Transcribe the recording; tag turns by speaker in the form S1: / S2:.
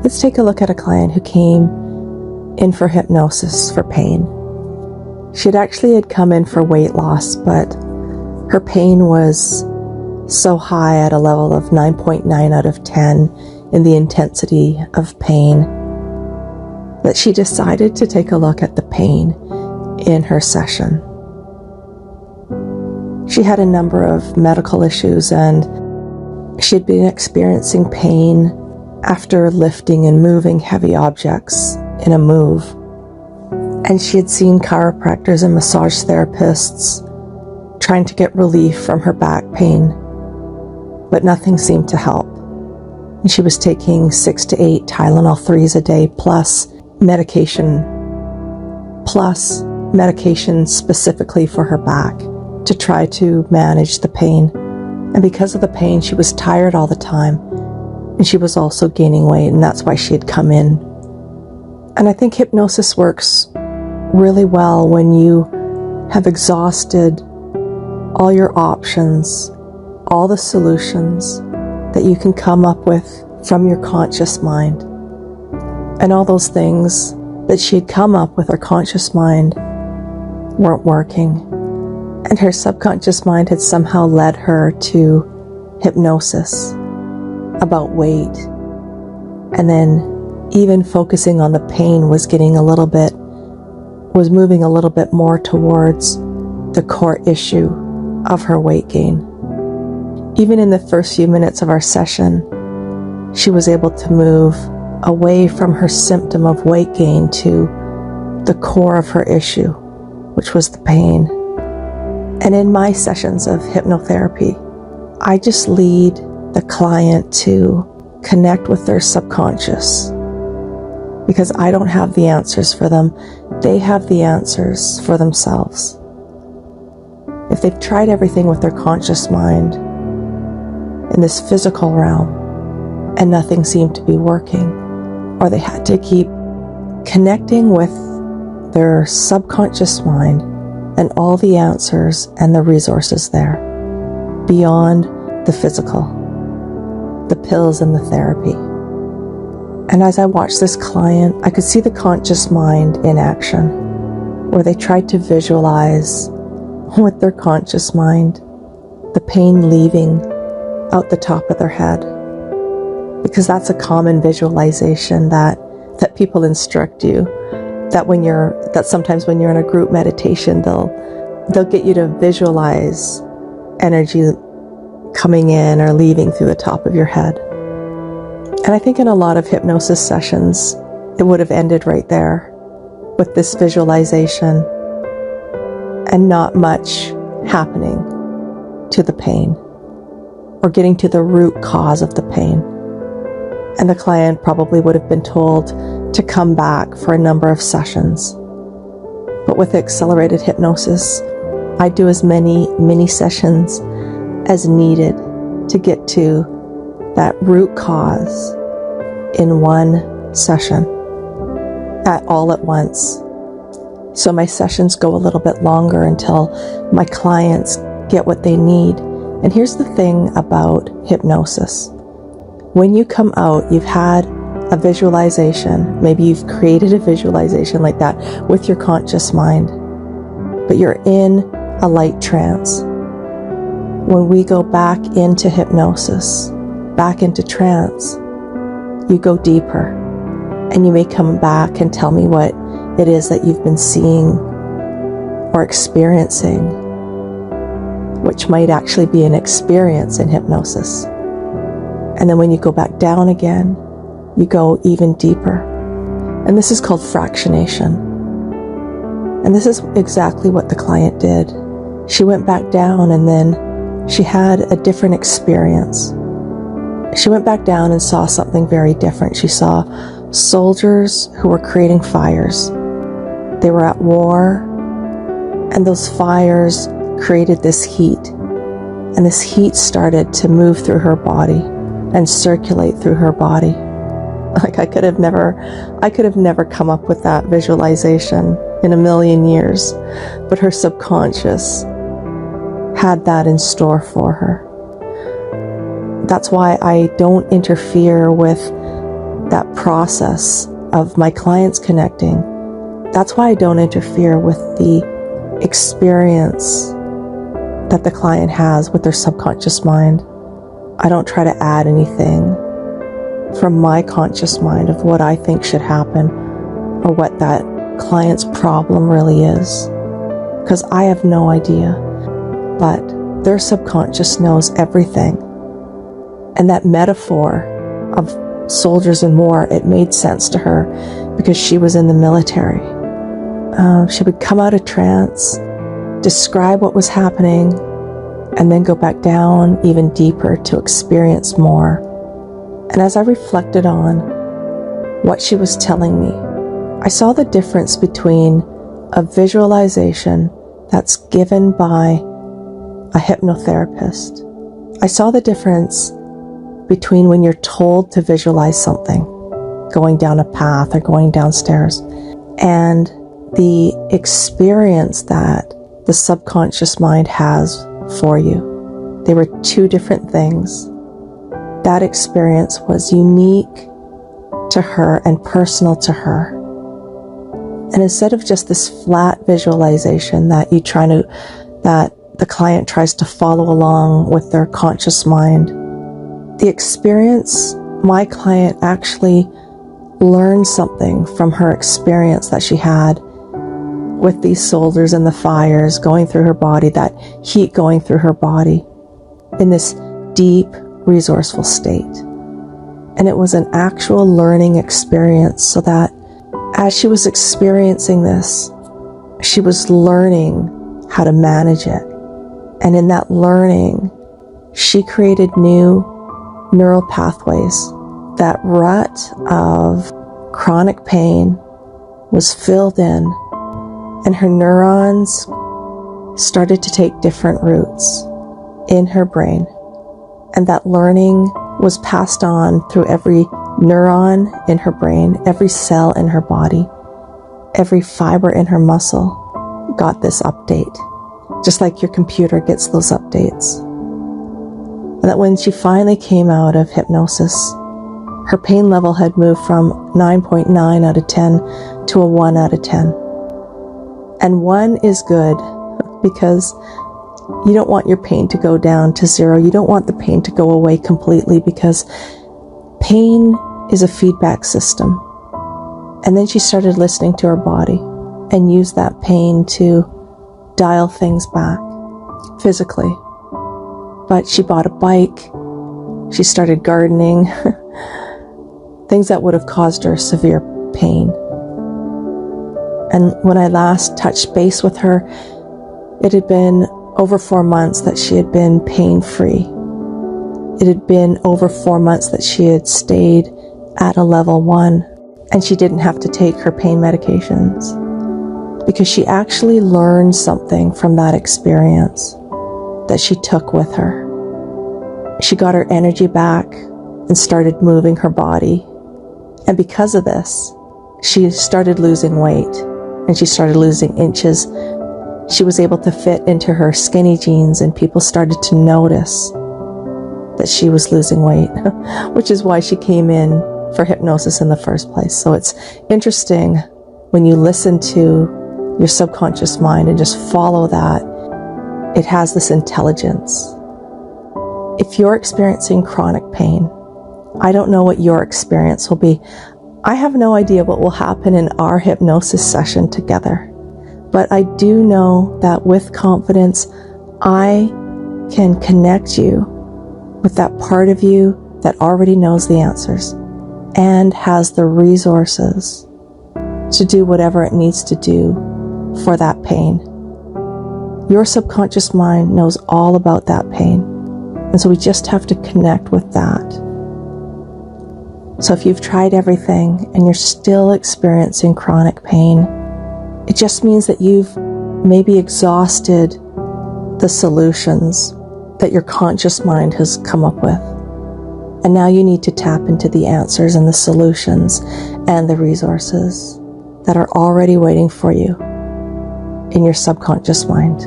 S1: Let's take a look at a client who came in for hypnosis for pain. She had come in for weight loss, but her pain was so high at a level of 9.9 out of 10 in the intensity of pain that she decided to take a look at the pain in her session. She had a number of medical issues, and she had been experiencing pain after lifting and moving heavy objects in a move. And she had seen chiropractors and massage therapists trying to get relief from her back pain, but nothing seemed to help. And she was taking 6 to 8 Tylenol 3s a day plus medication specifically for her back to try to manage the pain. And because of the pain, she was tired all the time, and she was also gaining weight, and that's why she had come in. And I think hypnosis works really well when you have exhausted all your options, all the solutions that you can come up with from your conscious mind. And all those things that she had come up with her conscious mind weren't working. And her subconscious mind had somehow led her to hypnosis about weight. And then even focusing on the pain was moving a little bit more towards the core issue of her weight gain. Even in the first few minutes of our session, she was able to move away from her symptom of weight gain to the core of her issue, which was the pain. And in my sessions of hypnotherapy, I just lead the client to connect with their subconscious, because I don't have the answers for them. They have the answers for themselves. If they've tried everything with their conscious mind in this physical realm and nothing seemed to be working, or they had to keep connecting with their subconscious mind and all the answers and the resources there beyond the physical, the pills and the therapy. And as I watched this client, I could see the conscious mind in action, where they tried to visualize with their conscious mind the pain leaving out the top of their head, because that's a common visualization that people instruct you, that sometimes when you're in a group meditation, they'll get you to visualize energy coming in or leaving through the top of your head. And I think in a lot of hypnosis sessions, it would have ended right there with this visualization and not much happening to the pain or getting to the root cause of the pain. And the client probably would have been told to come back for a number of sessions. But with accelerated hypnosis, I do as many mini sessions as needed to get to that root cause in one session all at once. So my sessions go a little bit longer until my clients get what they need. And here's the thing about hypnosis. When you come out, you've had a visualization. Maybe you've created a visualization like that with your conscious mind, but you're in a light trance. When we go back into hypnosis, back into trance, you go deeper, and you may come back and tell me what it is that you've been seeing or experiencing, which might actually be an experience in hypnosis. And then when you go back down again, you go even deeper. And this is called fractionation. And this is exactly what the client did. She went back down, and then she had a different experience. She went back down and saw something very different. She saw soldiers who were creating fires. They were at war, and those fires created this heat. And this heat started to move through her body and circulate through her body. Like I could have never come up with that visualization in a million years, but her subconscious had that in store for her. That's why I don't interfere with that process of my clients connecting. That's why I don't interfere with the experience that the client has with their subconscious mind. I don't try to add anything from my conscious mind of what I think should happen or what that client's problem really is, because I have no idea, but their subconscious knows everything. And that metaphor of soldiers and war, it made sense to her because she was in the military. She would come out of trance, describe what was happening, and then go back down even deeper to experience more. And as I reflected on what she was telling me, I saw the difference between a visualization that's given by a hypnotherapist. I saw the difference between when you're told to visualize something, going down a path or going downstairs, and the experience that the subconscious mind has for you. They were two different things. That experience was unique to her and personal to her. And instead of just this flat visualization that the client tries to follow along with their conscious mind, the experience, my client actually learned something from her experience that she had with these soldiers and the fires going through her body, that heat going through her body in this deep, resourceful state. And it was an actual learning experience, so that as she was experiencing this, she was learning how to manage it. And in that learning, she created new neural pathways. That rut of chronic pain was filled in, and her neurons started to take different routes in her brain. And that learning was passed on through every neuron in her brain, every cell in her body, every fiber in her muscle got this update, just like your computer gets those updates. And that when she finally came out of hypnosis, her pain level had moved from 9.9 out of 10 to a 1 out of 10. And 1 is good because you don't want your pain to go down to 0. You don't want the pain to go away completely, because pain is a feedback system. And then she started listening to her body and used that pain to dial things back physically. But she bought a bike. She started gardening. Things that would have caused her severe pain. And when I last touched base with her, it had been over 4 months that she had been pain-free. It had been over 4 months that she had stayed at a level 1, and she didn't have to take her pain medications, because she actually learned something from that experience that she took with her. She got her energy back and started moving her body. And because of this, she started losing weight, and she started losing inches. She was able to fit into her skinny jeans, and people started to notice that she was losing weight, which is why she came in for hypnosis in the first place. So it's interesting when you listen to your subconscious mind and just follow that. It has this intelligence. If you're experiencing chronic pain, I don't know what your experience will be. I have no idea what will happen in our hypnosis session together. But I do know that with confidence, I can connect you with that part of you that already knows the answers and has the resources to do whatever it needs to do for that pain. Your subconscious mind knows all about that pain. And so we just have to connect with that. So if you've tried everything and you're still experiencing chronic pain, it just means that you've maybe exhausted the solutions that your conscious mind has come up with. And now you need to tap into the answers and the solutions and the resources that are already waiting for you in your subconscious mind.